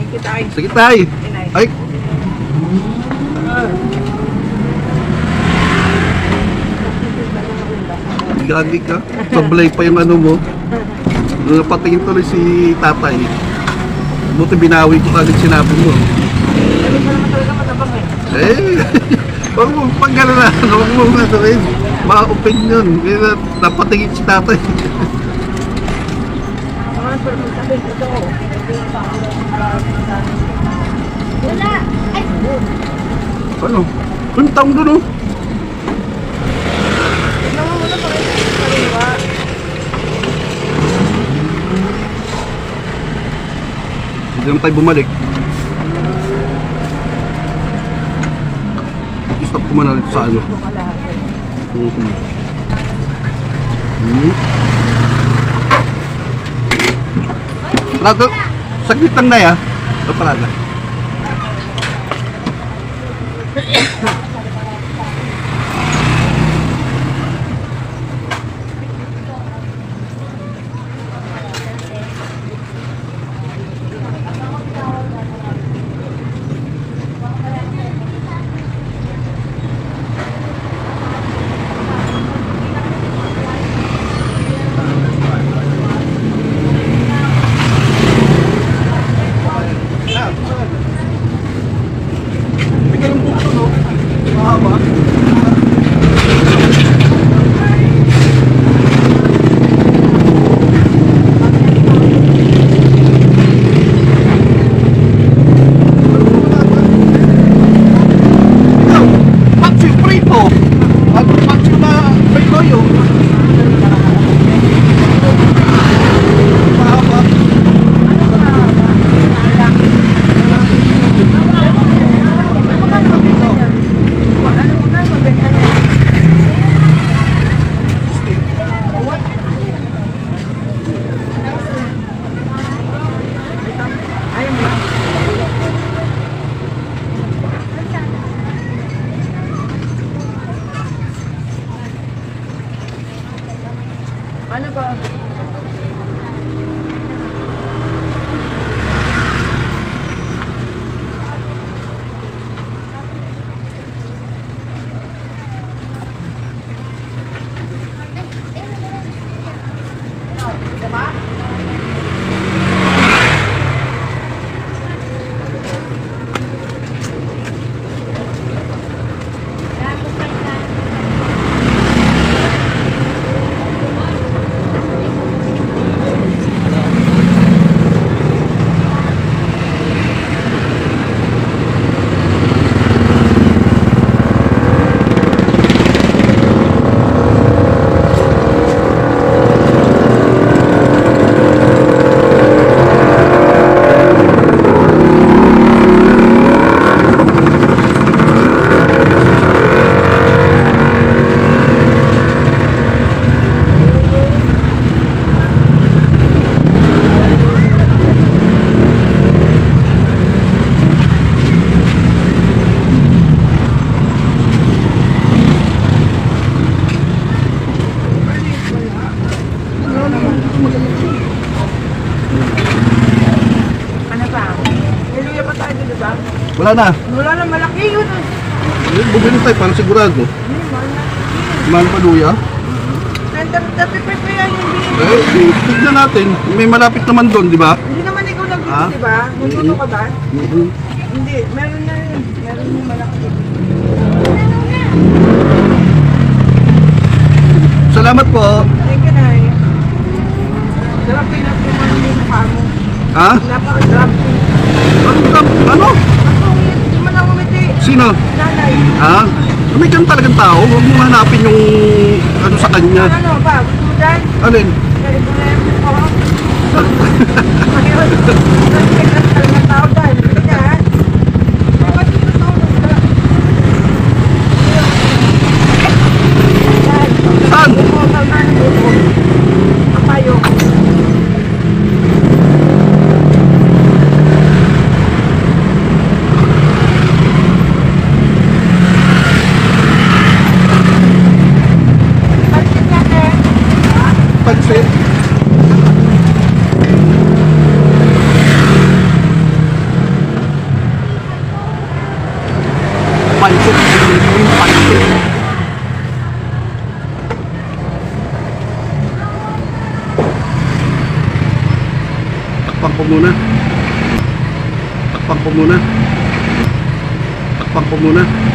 Sige tay. Ay. Gagi ka. Sablay pa yung ano mo. Napatingin tuloy si tatay. Buti binawi ko kagad sinabi mo. Eh, huwag mo pag gano'n na. Huwag mo nga sabihin. Ma-opinion. Kaya napatingin si tatay. Wala. Ay. Ano? Yung taong doon oh. Hindi naman tayo bumalik. Stop ko man ulit sa ano. Parado, saglit lang na ya. Ito parada. Ano ba? Wala na. Wala na, malaki yun. Bumili tayo para sigurado. Mahal pa luya. Tapi pa yan hindi. Tignan natin. May malapit naman doon, di ba? Hindi naman ikaw nag-video, di ba? Nagluto ka ba? Hindi, meron na yun. Meron yung malaki. Salamat po. Thank you, Nay. Sarap pinag-tuman yung mukha mo. Ha? Napaka-drop. Ano? Hindi mo na umiti. Sino? Nanay. Ha? May ganun talagang tao. Huwag mo hanapin yung ano sa kanya. Ano ba? Gusto mo dyan? Alin? Kaya ito na yung mukha. Ayun. Talagang tao dyan. Hindi na, ha? Bakit ito tao na? Saan? Apayo. Pansit. ko, pinili ko yung pansit. Takpan ko muna. Takpan ko muna. Takpan ko muna.